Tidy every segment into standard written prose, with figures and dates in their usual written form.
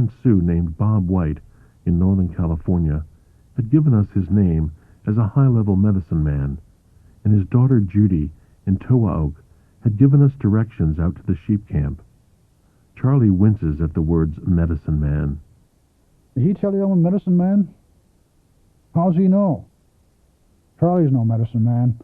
friend Sue named Bob White in Northern California had given us his name as a high-level medicine man, and his daughter Judy in Toa Oak had given us directions out to the sheep camp. Charlie winces at the words medicine man. Did he tell you I'm a medicine man? How's he know? Charlie's no medicine man.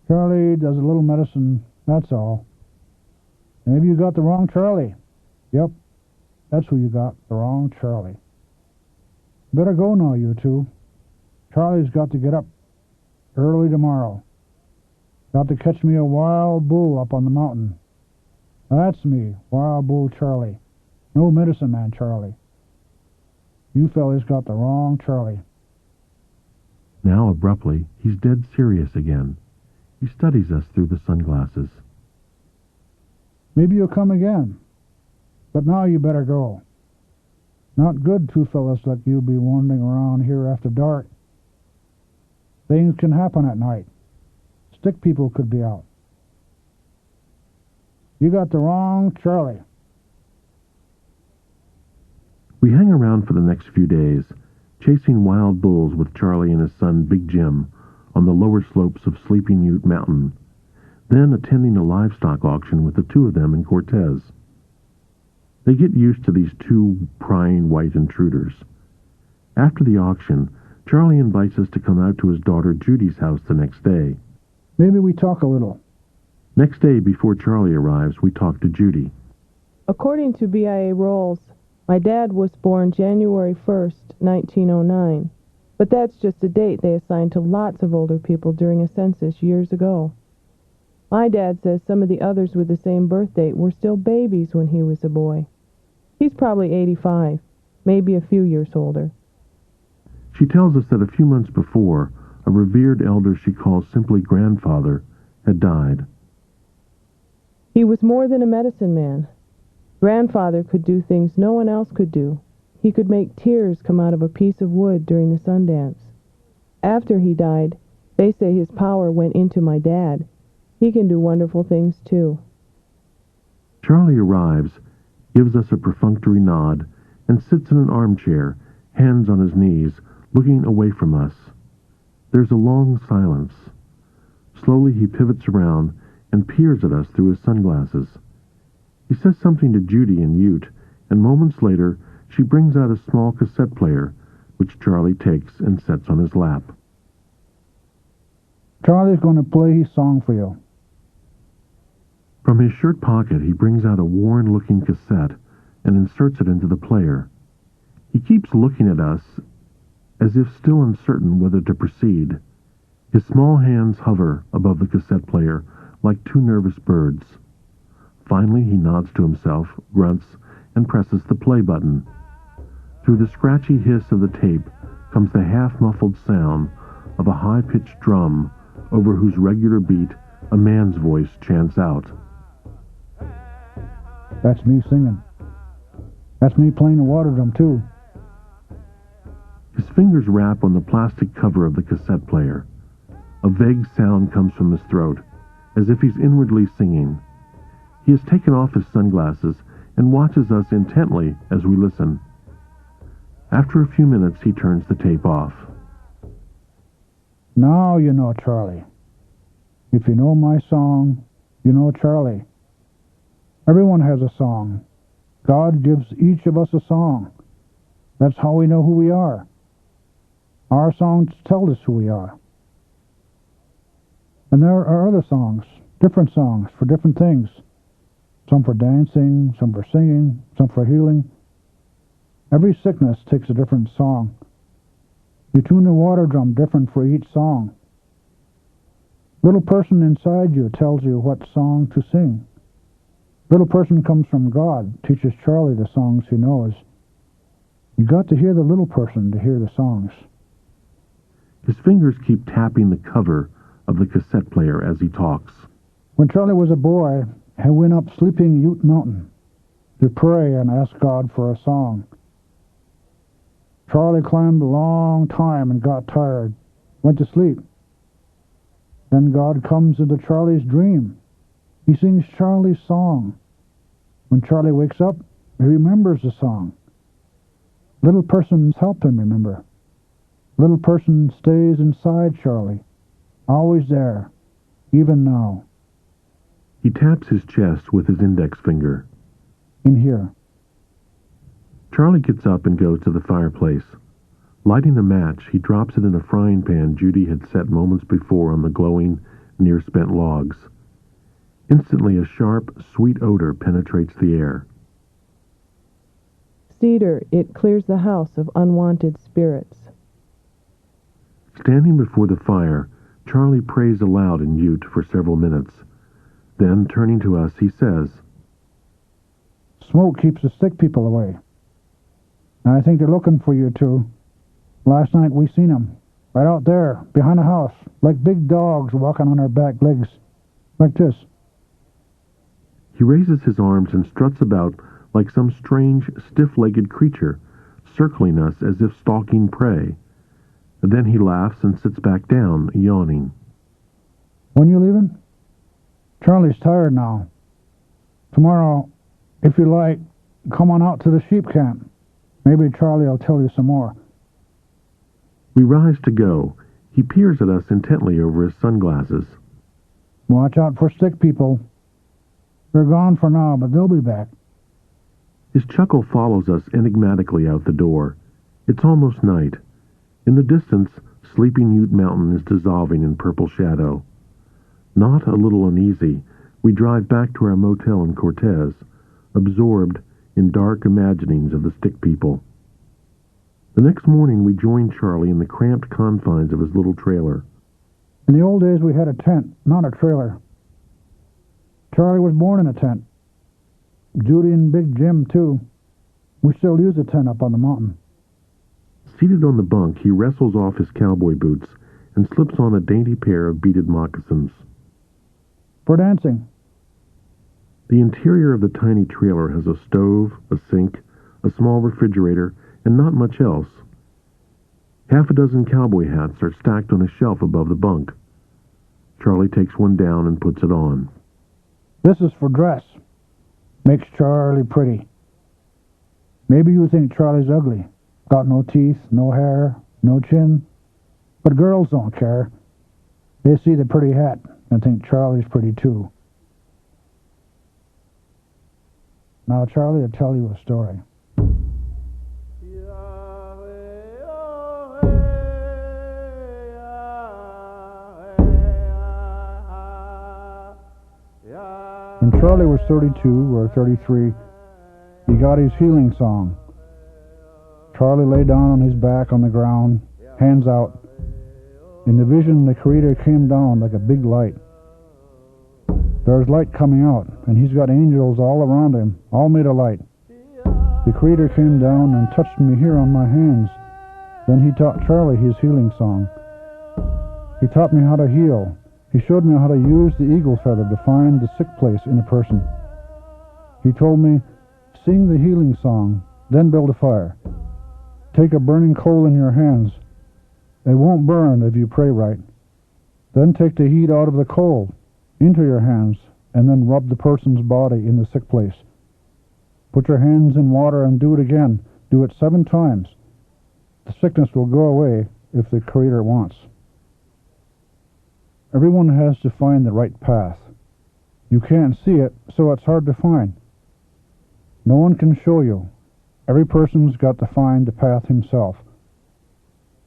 Charlie does a little medicine, that's all. Maybe you got the wrong Charlie. Yep, that's who you got, the wrong Charlie. Better go now, you two. Charlie's got to get up early tomorrow. Got to catch me a wild bull up on the mountain. That's me, Wild Bull Charlie. No medicine man Charlie. You fellas got the wrong Charlie. Now, abruptly, he's dead serious again. He studies us through the sunglasses. Maybe you'll come again. But now you better go. Not good two fellas like you be wandering around here after dark. Things can happen at night. Stick people could be out. You got the wrong Charlie. We hang around for the next few days, chasing wild bulls with Charlie and his son Big Jim on the lower slopes of Sleeping Ute Mountain, then attending a livestock auction with the two of them in Cortez. They get used to these two prying white intruders. After the auction, Charlie invites us to come out to his daughter Judy's house the next day. Maybe we talk a little. Next day, before Charlie arrives, we talk to Judy. According to BIA rolls, my dad was born January 1st, 1909. But that's just a date they assigned to lots of older people during a census years ago. My dad says some of the others with the same birth date were still babies when he was a boy. He's probably 85, maybe a few years older. She tells us that a few months before, a revered elder she calls simply grandfather had died. He was more than a medicine man. Grandfather could do things no one else could do. He could make tears come out of a piece of wood during the Sundance. After he died, they say his power went into my dad. He can do wonderful things, too. Charlie arrives, gives us a perfunctory nod, and sits in an armchair, hands on his knees, looking away from us. There's a long silence. Slowly he pivots around and peers at us through his sunglasses. He says something to Judy in Ute, and moments later she brings out a small cassette player, which Charlie takes and sets on his lap. Charlie's going to play his song for you. From his shirt pocket he brings out a worn-looking cassette and inserts it into the player. He keeps looking at us as if still uncertain whether to proceed. His small hands hover above the cassette player like two nervous birds. Finally he nods to himself, grunts, and presses the play button. Through the scratchy hiss of the tape comes the half-muffled sound of a high-pitched drum over whose regular beat a man's voice chants out. That's me singing. That's me playing the water drum, too. His fingers rap on the plastic cover of the cassette player. A vague sound comes from his throat, as if he's inwardly singing. He has taken off his sunglasses and watches us intently as we listen. After a few minutes, he turns the tape off. Now you know Charlie. If you know my song, you know Charlie. Everyone has a song. God gives each of us a song. That's how we know who we are. Our songs tell us who we are. And there are other songs, different songs for different things. Some for dancing, some for singing, some for healing. Every sickness takes a different song. You tune the water drum different for each song. Little person inside you tells you what song to sing. Little person comes from God, teaches Charlie the songs he knows. You got to hear the little person to hear the songs. His fingers keep tapping the cover of the cassette player as he talks. When Charlie was a boy, he went up Sleeping Ute Mountain to pray and ask God for a song. Charlie climbed a long time and got tired, went to sleep. Then God comes into Charlie's dream. He sings Charlie's song. When Charlie wakes up, he remembers the song. Little person's helped him, remember. Little person stays inside Charlie. Always there. Even now. He taps his chest with his index finger. In here. Charlie gets up and goes to the fireplace. Lighting a match, he drops it in a frying pan Judy had set moments before on the glowing, near-spent logs. Instantly, a sharp, sweet odor penetrates the air. Cedar, it clears the house of unwanted spirits. Standing before the fire, Charlie prays aloud in Ute for several minutes. Then, turning to us, he says, Smoke keeps the sick people away. I think they're looking for you two. Last night we seen 'em, right out there, behind the house, like big dogs walking on their back legs. Like this. He raises his arms and struts about like some strange, stiff-legged creature, circling us as if stalking prey. Then he laughs and sits back down, yawning. When you leaving? Charlie's tired now. Tomorrow, if you like, come on out to the sheep camp. Maybe Charlie will tell you some more. We rise to go. He peers at us intently over his sunglasses. Watch out for sick people. They're gone for now, but they'll be back. His chuckle follows us enigmatically out the door. It's almost night. In the distance, sleeping Ute Mountain is dissolving in purple shadow. Not a little uneasy, we drive back to our motel in Cortez, absorbed in dark imaginings of the stick people. The next morning, we join Charlie in the cramped confines of his little trailer. In the old days, we had a tent, not a trailer. Charlie was born in a tent. Judy and Big Jim, too. We still use a tent up on the mountain. Seated on the bunk, he wrestles off his cowboy boots and slips on a dainty pair of beaded moccasins. For dancing. The interior of the tiny trailer has a stove, a sink, a small refrigerator, and not much else. Half a dozen cowboy hats are stacked on a shelf above the bunk. Charlie takes one down and puts it on. This is for dress. Makes Charlie pretty. Maybe you think Charlie's ugly. Got no teeth, no hair, no chin. But girls don't care. They see the pretty hat and think Charlie's pretty too. Now Charlie will tell you a story. When Charlie was 32 or 33, he got his healing song. Charlie lay down on his back on the ground, hands out. In the vision, the Creator came down like a big light. There's light coming out, and he's got angels all around him, all made of light. The Creator came down and touched me here on my hands. Then he taught Charlie his healing song. He taught me how to heal. He showed me how to use the eagle feather to find the sick place in a person. He told me, sing the healing song, then build a fire. Take a burning coal in your hands. It won't burn if you pray right. Then take the heat out of the coal into your hands, and then rub the person's body in the sick place. Put your hands in water and do it again. Do it 7 times. The sickness will go away if the Creator wants. Everyone has to find the right path. You can't see it, so it's hard to find. No one can show you. Every person's got to find the path himself.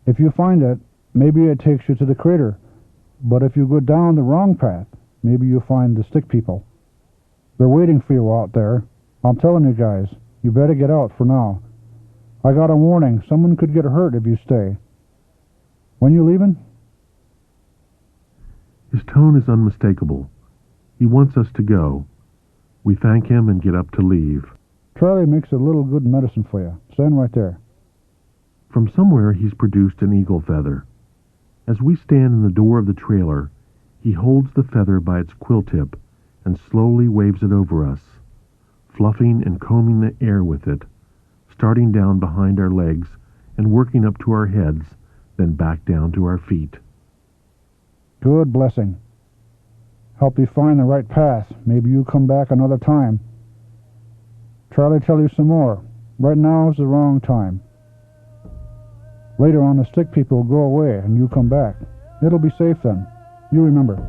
If you find it, maybe it takes you to the Creator. But if you go down the wrong path, maybe you'll find the stick people. They're waiting for you out there. I'm telling you guys, you better get out for now. I got a warning. Someone could get hurt if you stay. When you leaving? His tone is unmistakable. He wants us to go. We thank him and get up to leave. Charlie makes a little good medicine for you. Stand right there. From somewhere he's produced an eagle feather. As we stand in the door of the trailer, he holds the feather by its quill tip and slowly waves it over us, fluffing and combing the air with it, starting down behind our legs and working up to our heads, then back down to our feet. Good blessing. Help you find the right path. Maybe you come back another time. Charlie tell you some more. Right now is the wrong time. Later on, the stick people will go away and you come back. It'll be safe then. You remember.